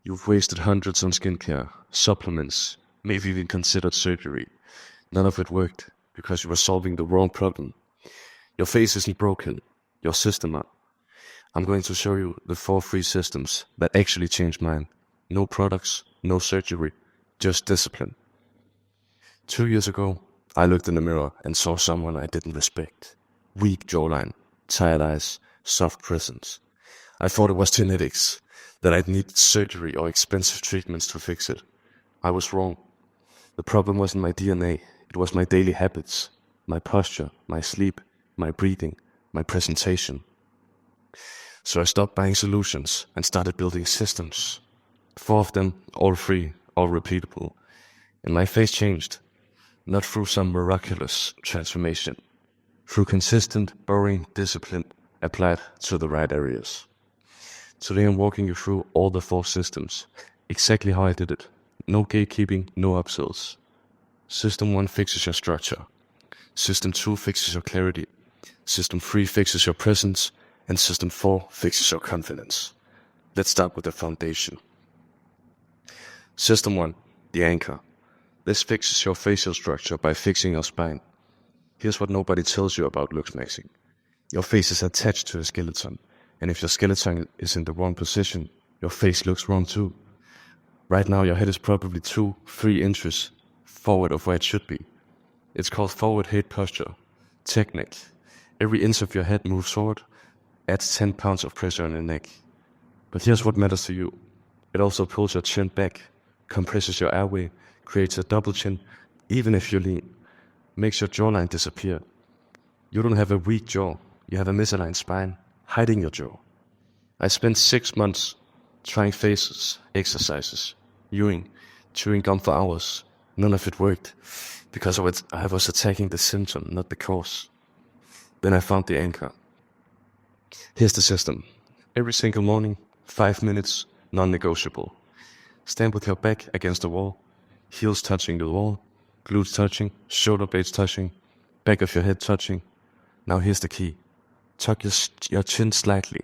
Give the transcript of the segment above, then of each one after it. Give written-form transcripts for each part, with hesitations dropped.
You've wasted hundreds on skincare, supplements, maybe even considered surgery. None of it worked because you were solving the wrong problem. Your face isn't broken, your system are. I'm going to show you the 4 free systems that actually changed mine. No products, no surgery, just discipline. 2 years ago, I looked in the mirror and saw someone I didn't respect. Weak jawline, tired eyes, soft presence. I thought it was genetics, that I'd need surgery or expensive treatments to fix it. I was wrong. The problem wasn't my DNA, it was my daily habits, my posture, my sleep, my breathing, my presentation. So I stopped buying solutions and started building systems. 4 of them, all free, all repeatable. And my face changed, not through some miraculous transformation, through consistent, boring discipline applied to the right areas. Today I'm walking you through all the 4 systems, exactly how I did it. No gatekeeping, no upsells. System 1 fixes your structure. System 2 fixes your clarity. System 3 fixes your presence. And System 4 fixes your confidence. Let's start with the foundation. System 1, the anchor. This fixes your facial structure by fixing your spine. Here's what nobody tells you about looks maxing. Your face is attached to a skeleton, and if your skeleton is in the wrong position, your face looks wrong too. Right now your head is probably 2-3 inches forward of where it should be. It's called forward head posture. Technique. Every inch of your head moves forward, adds 10 pounds of pressure on your neck. But here's what matters to you. It also pulls your chin back, compresses your airway, creates a double chin, even if you lean. Makes your jawline disappear. You don't have a weak jaw, you have a misaligned spine, hiding your jaw. I spent 6 months trying faces, exercises, chewing gum for hours. None of it worked, because I was attacking the symptom, not the cause. Then I found the anchor. Here's the system. Every single morning, 5 minutes, non-negotiable. Stand with your back against the wall, heels touching the wall, glutes touching, shoulder blades touching, back of your head touching. Now here's the key. Tuck your chin slightly,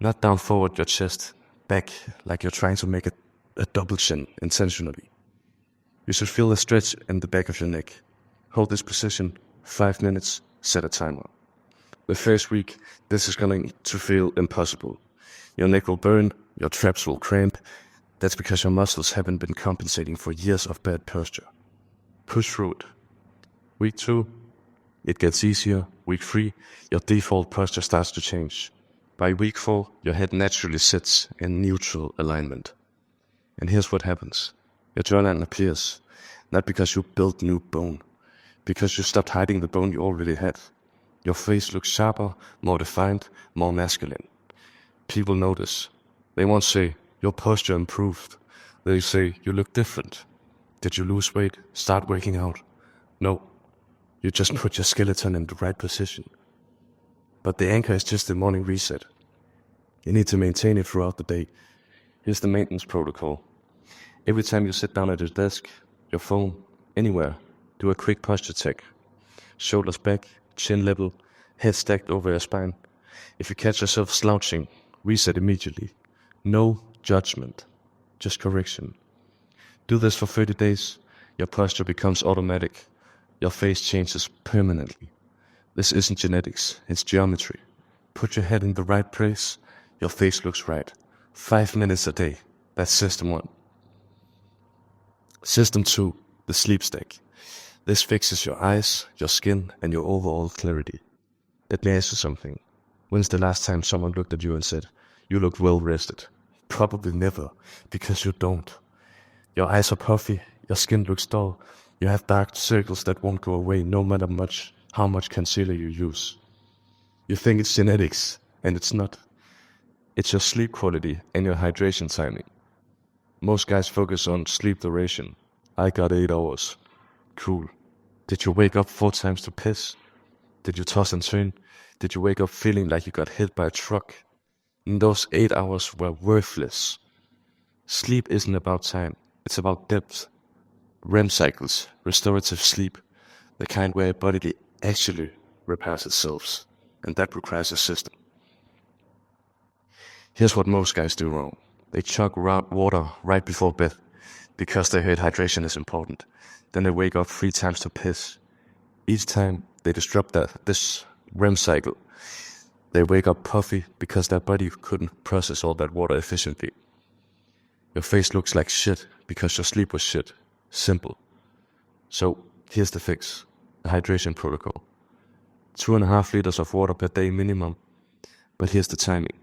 not down forward your chest, back like you're trying to make a double chin intentionally. You should feel a stretch in the back of your neck. Hold this position 5 minutes, set a timer. The first week, this is going to feel impossible. Your neck will burn, your traps will cramp. That's because your muscles haven't been compensating for years of bad posture. Push through it. Week 2, it gets easier. Week 3, your default posture starts to change. By week 4, your head naturally sits in neutral alignment. And here's what happens. Your jawline appears, not because you built new bone, because you stopped hiding the bone you already had. Your face looks sharper, more defined, more masculine. People notice. They won't say, your posture improved. They say, you look different. Did you lose weight? Start working out? No. You just put your skeleton in the right position. But the anchor is just the morning reset. You need to maintain it throughout the day. Here's the maintenance protocol. Every time you sit down at your desk, your phone, anywhere, do a quick posture check. Shoulders back, chin level, head stacked over your spine. If you catch yourself slouching, reset immediately. No judgment, just correction. Do this for 30 days, your posture becomes automatic. Your face changes permanently. This isn't genetics, it's geometry. Put your head in the right place, your face looks right. 5 minutes a day, that's system 1. System 2, the sleep stack. This fixes your eyes, your skin, and your overall clarity. Let me ask you something. When's the last time someone looked at you and said, you look well rested? Probably never, because you don't. Your eyes are puffy, your skin looks dull, you have dark circles that won't go away no matter how much concealer you use. You think it's genetics, and it's not. It's your sleep quality and your hydration timing. Most guys focus on sleep duration. I got 8 hours. Cool. Did you wake up 4 times to piss? Did you toss and turn? Did you wake up feeling like you got hit by a truck? And those 8 hours were worthless. Sleep isn't about time. It's about depth. REM cycles, restorative sleep, the kind where your body actually repairs itself. And that requires a system. Here's what most guys do wrong. They chug water right before bed because they heard hydration is important. Then they wake up 3 times to piss. Each time they disrupt this REM cycle. They wake up puffy because their body couldn't process all that water efficiently. Your face looks like shit because your sleep was shit. Simple. So here's the fix. A hydration protocol. 2.5 liters of water per day minimum. But here's the timing.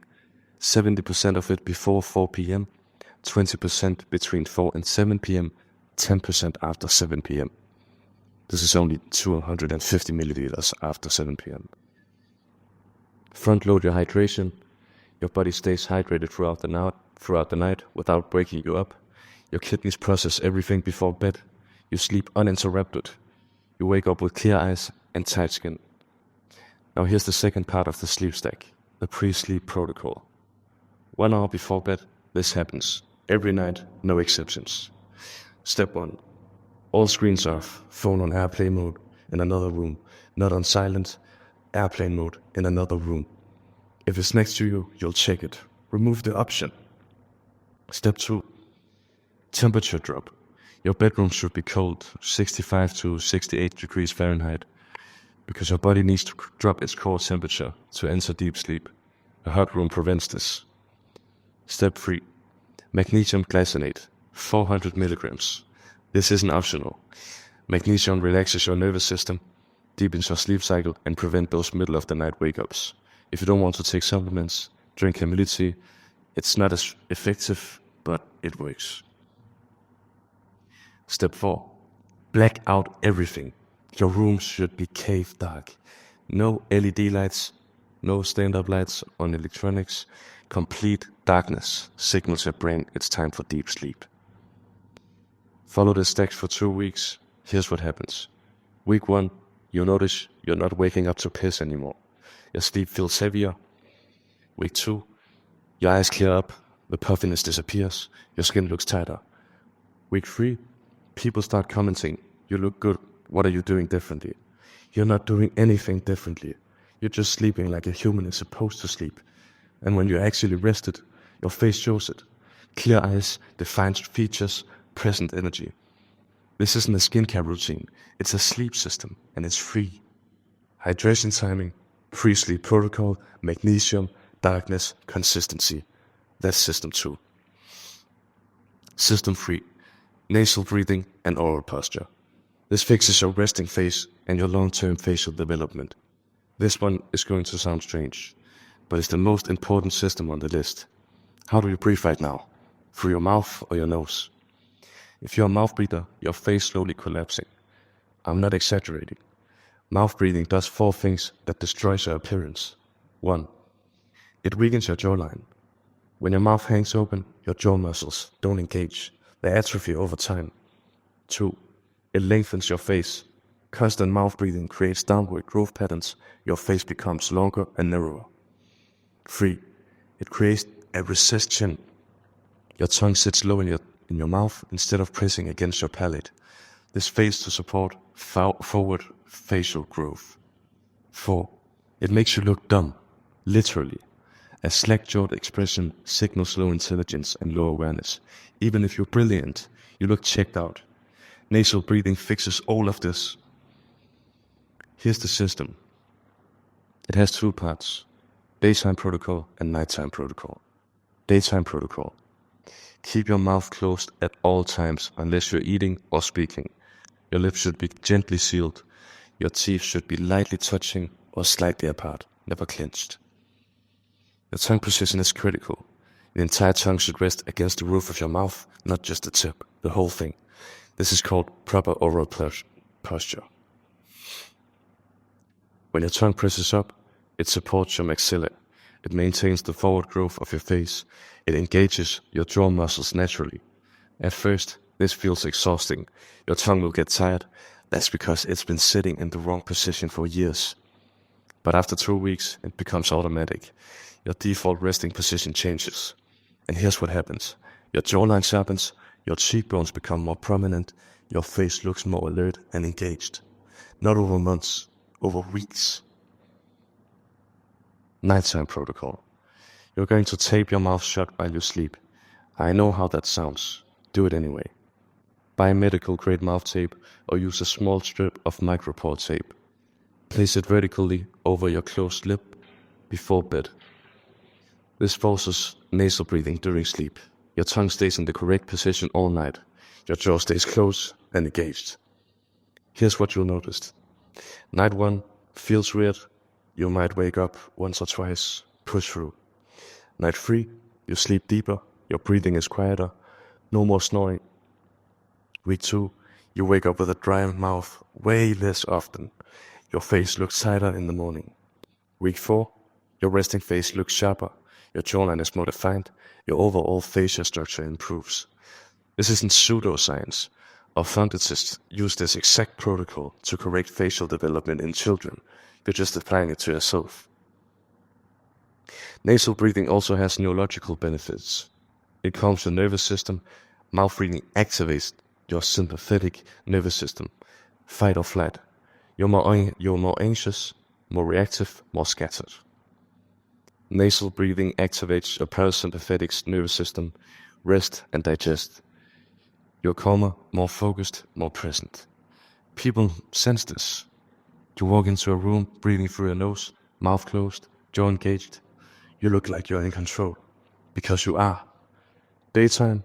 70% of it before 4 p.m., 20% between 4 and 7 p.m., 10% after 7 p.m. This is only 250 milliliters after 7 p.m. Front load your hydration. Your body stays hydrated throughout the night without breaking you up. Your kidneys process everything before bed. You sleep uninterrupted. You wake up with clear eyes and tight skin. Now here's the second part of the sleep stack, the pre-sleep protocol. 1 hour before bed, this happens. Every night, no exceptions. Step 1. All screens off, phone on airplane mode in another room, not on silent, airplane mode in another room. If it's next to you, you'll check it. Remove the option. Step 2. Temperature drop. Your bedroom should be cold, 65 to 68 degrees Fahrenheit, because your body needs to drop its core temperature to enter deep sleep. A hot room prevents this. Step 3. Magnesium glycinate, 400 milligrams. This isn't optional. Magnesium relaxes your nervous system, deepens your sleep cycle, and prevent those middle of the night wake-ups. If you don't want to take supplements, drink humility. It's not as effective, but it works. Step 4. Black out everything. Your room should be cave dark. No LED lights, no stand-up lights on electronics. Complete darkness signals your brain it's time for deep sleep. Follow the stacks for 2 weeks. Here's what happens. Week 1, you notice you're not waking up to piss anymore. Your sleep feels heavier. Week 2, your eyes clear up, the puffiness disappears, your skin looks tighter. Week 3, people start commenting, you look good, what are you doing differently? You're not doing anything differently. You're just sleeping like a human is supposed to sleep. And when you're actually rested, your face shows it. Clear eyes, defined features, present energy. This isn't a skincare routine, it's a sleep system, and it's free. Hydration timing, pre-sleep protocol, magnesium, darkness, consistency. That's system 2. System 3. Nasal breathing and oral posture. This fixes your resting face and your long-term facial development. This one is going to sound strange, but it's the most important system on the list. How do you breathe right now? Through your mouth or your nose? If you're a mouth breather, your face slowly collapsing. I'm not exaggerating. Mouth breathing does 4 things that destroys your appearance. 1. It weakens your jawline. When your mouth hangs open, your jaw muscles don't engage. They atrophy over time. 2. It lengthens your face. Constant mouth breathing creates downward growth patterns. Your face becomes longer and narrower. 3. It creates a recessed chin. Your tongue sits low in your mouth instead of pressing against your palate. This fades to support forward facial growth. 4. It makes you look dumb, literally. A slack-jawed expression signals low intelligence and low awareness. Even if you're brilliant, you look checked out. Nasal breathing fixes all of this. Here's the system. It has 2 parts, daytime protocol and nighttime protocol. Daytime protocol. Keep your mouth closed at all times unless you're eating or speaking. Your lips should be gently sealed. Your teeth should be lightly touching or slightly apart, never clenched. Your tongue position is critical. The entire tongue should rest against the roof of your mouth, not just the tip, the whole thing. This is called proper oral posture. When your tongue presses up, it supports your maxilla. It maintains the forward growth of your face. It engages your jaw muscles naturally. At first, this feels exhausting. Your tongue will get tired. That's because it's been sitting in the wrong position for years. But after 2 weeks, it becomes automatic. Your default resting position changes. And here's what happens. Your jawline sharpens, your cheekbones become more prominent, your face looks more alert and engaged. Not over months, over weeks. Nighttime protocol. You're going to tape your mouth shut while you sleep. I know how that sounds. Do it anyway. Buy medical grade mouth tape or use a small strip of micropore tape. Place it vertically over your closed lip before bed. This forces nasal breathing during sleep. Your tongue stays in the correct position all night. Your jaw stays closed and engaged. Here's what you'll notice. Night 1 feels weird. You might wake up once or twice, push through. Night 3, you sleep deeper, your breathing is quieter, no more snoring. Week 2, you wake up with a dry mouth way less often. Your face looks tighter in the morning. Week 4, your resting face looks sharper, your jawline is more defined, your overall facial structure improves. This isn't pseudoscience. Orthodontists use this exact protocol to correct facial development in children. You're just applying it to yourself. Nasal breathing also has neurological benefits. It calms your nervous system. Mouth breathing activates your sympathetic nervous system. Fight or flight. You're more anxious, more reactive, more scattered. Nasal breathing activates your parasympathetic nervous system. Rest and digest. You're calmer, more focused, more present. People sense this. You walk into a room, breathing through your nose, mouth closed, jaw engaged. You look like you're in control, because you are. Daytime,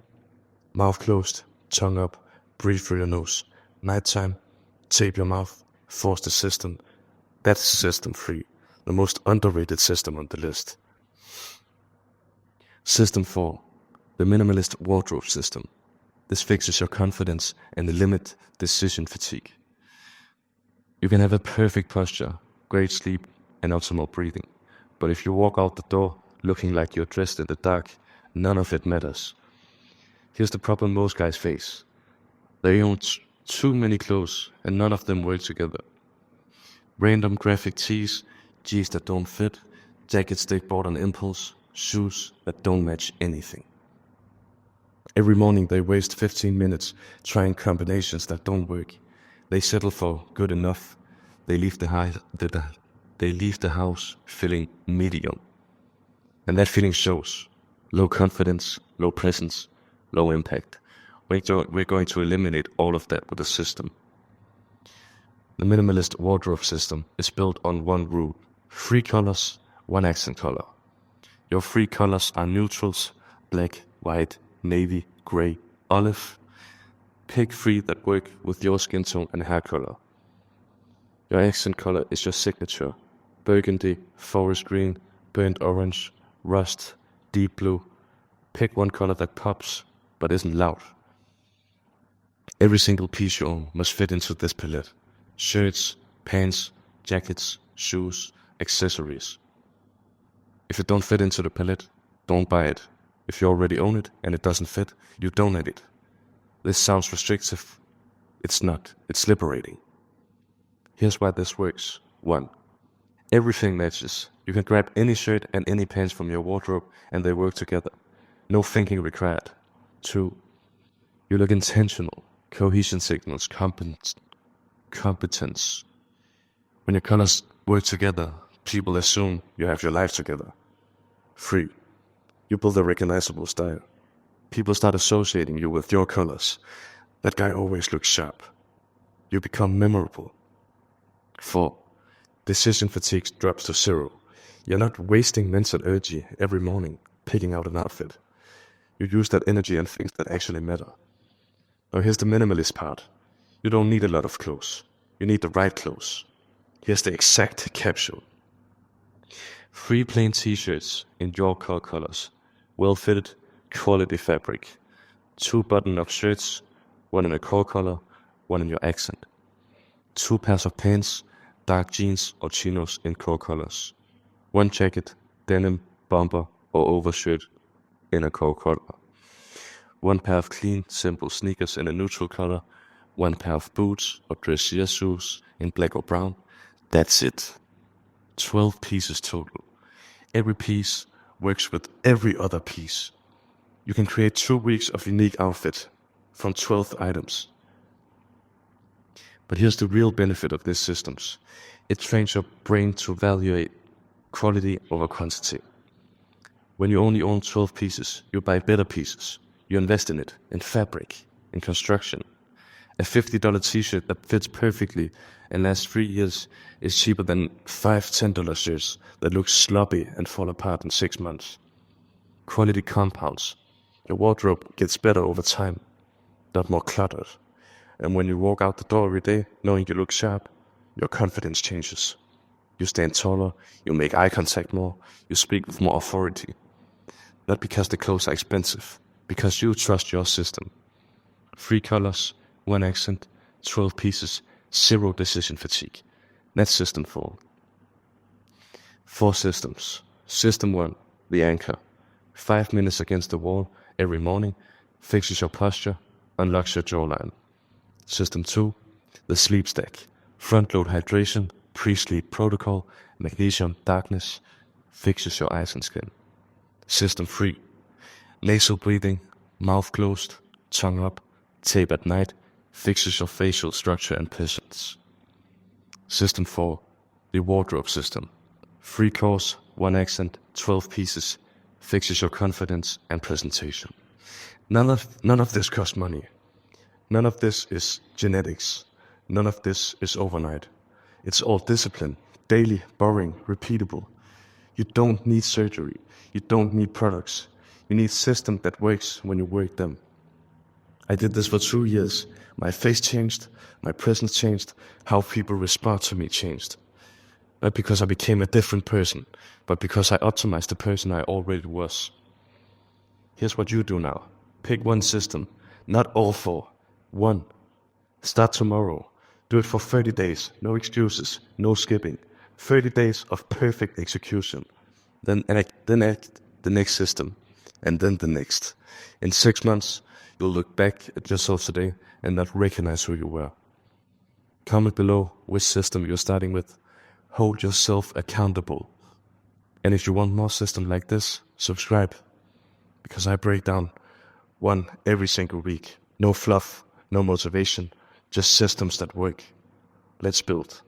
mouth closed, tongue up, breathe through your nose. Nighttime, tape your mouth, force the system. That's system 3, the most underrated system on the list. System 4, the Minimalist wardrobe system. This fixes your confidence and limits decision fatigue. You can have a perfect posture, great sleep, and optimal breathing. But if you walk out the door looking like you're dressed in the dark, none of it matters. Here's the problem most guys face. They own too many clothes and none of them work together. Random graphic tees, jeans that don't fit, jackets they bought on impulse, shoes that don't match anything. Every morning they waste 15 minutes trying combinations that don't work. They settle for good enough. They leave the house feeling medium. And that feeling shows. Low confidence, low presence, low impact. We're going to eliminate all of that with the system. The Minimalist wardrobe system is built on one rule. 3 colors, 1 accent color. Your 3 colors are neutrals: black, white, navy, gray, olive. Pick 3 that work with your skin tone and hair color. Your accent color is your signature: burgundy, forest green, burnt orange, rust, deep blue. Pick 1 color that pops but isn't loud. Every single piece you own must fit into this palette. Shirts, pants, jackets, shoes, accessories. If it don't fit into the palette, don't buy it. If you already own it and it doesn't fit, you donate it. This sounds restrictive. It's not. It's liberating. Here's why this works. 1. Everything matches. You can grab any shirt and any pants from your wardrobe and they work together. No thinking required. 2. You look intentional. Cohesion signals competence. When your colors work together, people assume you have your life together. 3. You build a recognizable style. People start associating you with your colors. That guy always looks sharp. You become memorable. 4. Decision fatigue drops to 0. You're not wasting mental energy every morning picking out an outfit. You use that energy on things that actually matter. Now here's the minimalist part. You don't need a lot of clothes. You need the right clothes. Here's the exact capsule. 3 plain t-shirts in your core colors. Well-fitted, quality fabric. 2 button-up shirts, 1 in a core color, 1 in your accent. 2 pairs of pants, dark jeans or chinos in core colors. 1 jacket, denim, bomber or overshirt in a core color. 1 pair of clean, simple sneakers in a neutral color. 1 pair of boots or dressier shoes in black or brown. That's it. 12 pieces total. Every piece works with every other piece. You can create 2 weeks of unique outfit from 12 items. But here's the real benefit of these systems. It trains your brain to evaluate quality over quantity. When you only own 12 pieces, you buy better pieces. You invest in it, in fabric, in construction. A $50 t-shirt that fits perfectly and lasts 3 years is cheaper than $5-10 shirts that look sloppy and fall apart in 6 months. Quality compounds. Your wardrobe gets better over time, not more cluttered. And when you walk out the door every day knowing you look sharp, your confidence changes. You stand taller, you make eye contact more, you speak with more authority. Not because the clothes are expensive, because you trust your system. 3 colors, 1 accent, 12 pieces, 0 decision fatigue. That's system 4. 4 systems. System 1, the anchor. 5 minutes against the wall every morning, fixes your posture, unlocks your jawline. System 2, the sleep stack. Front load hydration, pre-sleep protocol, magnesium, darkness, fixes your eyes and skin. System 3, nasal breathing, mouth closed, tongue up, tape at night, fixes your facial structure and presence. System 4, the wardrobe system. 3 cores, 1 accent, 12 pieces, fixes your confidence and presentation. None of this costs money. None of this is genetics. None of this is overnight. It's all discipline, daily, boring, repeatable. You don't need surgery. You don't need products. You need a system that works when you work them. I did this for 2 years. My face changed, my presence changed, how people respond to me changed. Not because I became a different person, but because I optimized the person I already was. Here's what you do now. Pick one system, not all 4. One. Start tomorrow. Do it for 30 days, no excuses, no skipping. 30 days of perfect execution. Then act the next system, and then the next. In 6 months, you'll look back at yourself today and not recognize who you were. Comment below which system you're starting with. Hold yourself accountable. And if you want more system like this, subscribe. Because I break down one every single week. No fluff, no motivation, just systems that work. Let's build.